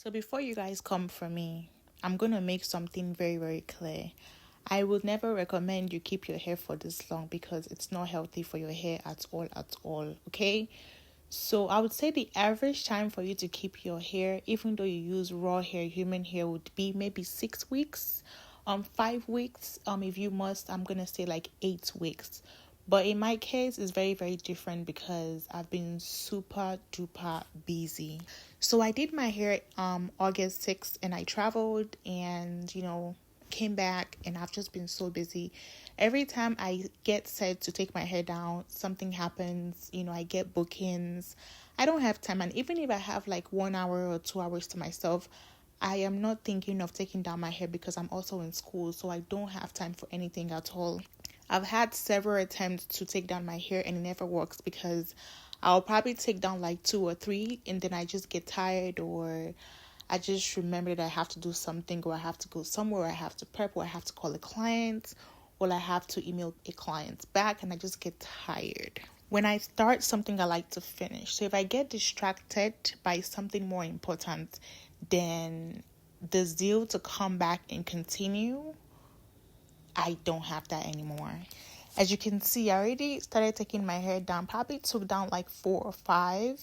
So before you guys come for me, I'm going to make something very, very clear. I would never recommend you keep your hair for this long because it's not healthy for your hair at all, okay? So I would say the average time for you to keep your hair, even though you use raw hair, human hair, would be maybe 6 weeks, 5 weeks. If you must, I'm gonna say like 8 weeks. But in my case, it's very, very different because I've been super duper busy. So I did my hair August 6th and I traveled and came back and I've just been so busy. Every time I get set to take my hair down, something happens, I get bookings. I don't have time, and even if I have like 1 hour or 2 hours to myself, I am not thinking of taking down my hair because I'm also in school, so I don't have time for anything at all. I've had several attempts to take down my hair and it never works because I'll probably take down like 2 or 3 and then I just get tired, or I just remember that I have to do something, or I have to go somewhere, or I have to prep, or I have to call a client, or I have to email a client back, and I just get tired. When I start something, I like to finish. So if I get distracted by something more important, then the zeal to come back and continue, I don't have that anymore. As you can see, I already started taking my hair down, probably took down like 4 or 5.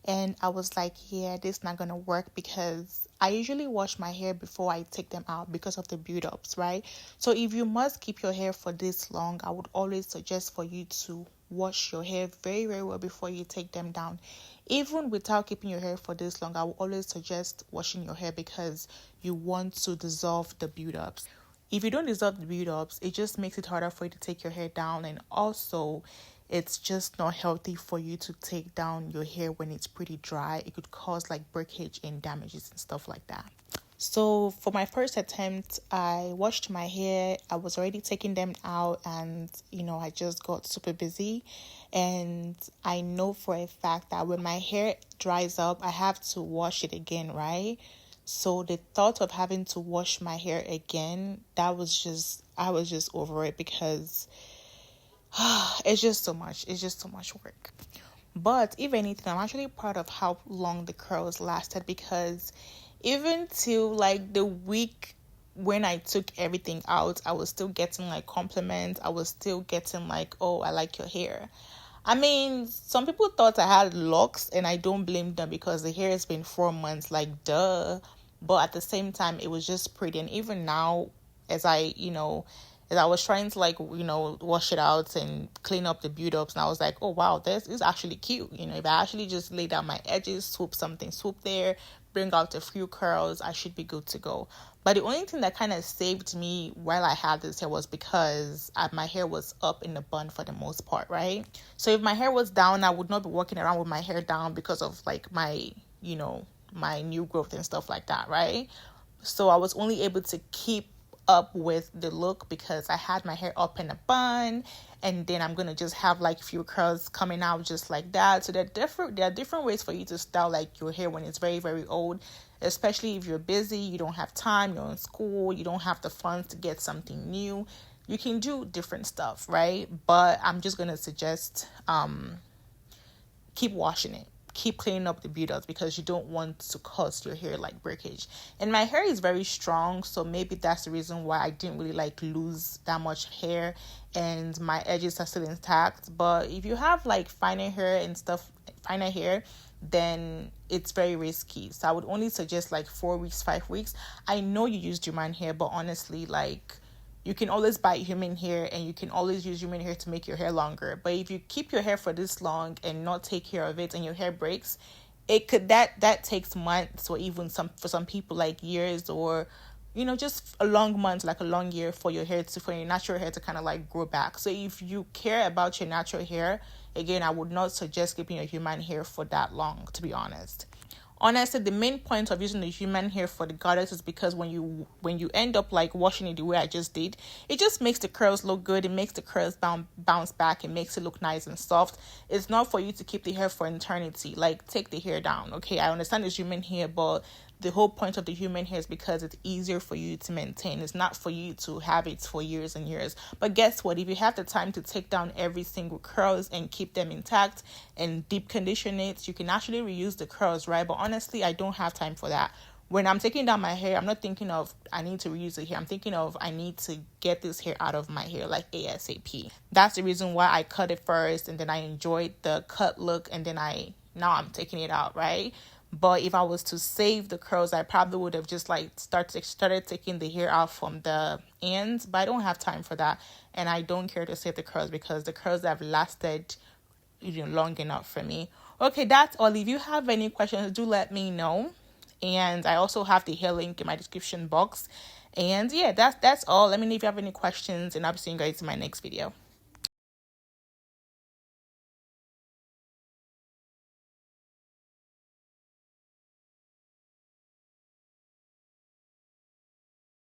And I was like, yeah, this is not going to work because I usually wash my hair before I take them out because of the build-ups, right? So if you must keep your hair for this long, I would always suggest for you to wash your hair very, very well before you take them down. Even without keeping your hair for this long, I would always suggest washing your hair because you want to dissolve the build-ups. If you don't dissolve the build-ups, it just makes it harder for you to take your hair down, and also it's just not healthy for you to take down your hair when it's pretty dry. It could cause like breakage and damages and stuff like that. So for my first attempt, I washed my hair. I was already taking them out and, I just got super busy. And I know for a fact that when my hair dries up, I have to wash it again, right? So the thought of having to wash my hair again, I was just over it because it's just so much. It's just so much work. But if anything, I'm actually proud of how long the curls lasted because even till like the week when I took everything out, I was still getting like compliments. I was still getting like, oh, I like your hair. I mean, some people thought I had locks, and I don't blame them because the hair has been 4 months, like duh. But at the same time, it was just pretty. And even now, as I was trying to like, wash it out and clean up the build-ups, and I was like, oh wow, this is actually cute. If I actually just lay down my edges, swoop there, bring out a few curls, I should be good to go. But the only thing that kind of saved me while I had this hair was because my hair was up in the bun for the most part, right? So if my hair was down, I would not be walking around with my hair down because of like my new growth and stuff like that, right? So I was only able to keep up with the look because I had my hair up in a bun, and then I'm gonna just have like few curls coming out just like that. So there are different ways for you to style like your hair when it's very, very old, especially if you're busy, you don't have time, you're in school, you don't have the funds to get something new. You can do different stuff, right? But I'm just gonna suggest keep washing it, keep cleaning up the build-ups because you don't want to cause your hair like breakage. And my hair is very strong, so maybe that's the reason why I didn't really like lose that much hair and my edges are still intact. But if you have like finer hair, then it's very risky. So I would only suggest like 4 weeks, 5 weeks. I know you used human hair, but honestly, like, you can always buy human hair and you can always use human hair to make your hair longer. But if you keep your hair for this long and not take care of it and your hair breaks, that takes months, or even for some people like years, or just a long month, like a long year for your natural hair to kind of like grow back. So if you care about your natural hair, again, I would not suggest keeping your human hair for that long, to be honest. Honestly, the main point of using the human hair for the goddess is because when you end up like washing it the way I just did, it just makes the curls look good. It makes the curls bounce back. It makes it look nice and soft. It's not for you to keep the hair for eternity. Like, take the hair down, okay? I understand it's human hair, but the whole point of the human hair is because it's easier for you to maintain. It's not for you to have it for years and years. But guess what? If you have the time to take down every single curls and keep them intact and deep condition it, you can actually reuse the curls, right? But honestly, I don't have time for that. when I'm taking down my hair, I'm not thinking of I need to reuse the hair. I'm thinking of I need to get this hair out of my hair like ASAP. That's the reason why I cut it first, and then I enjoyed the cut look, and then now I'm taking it out, right? But if I was to save the curls, I probably would have just like started taking the hair out from the ends. But I don't have time for that, and I don't care to save the curls because the curls have lasted long enough for me. Okay, that's all. If you have any questions, do let me know. And I also have the hair link in my description box. And yeah, that's all. Let me know if you have any questions, and I'll see you guys in my next video.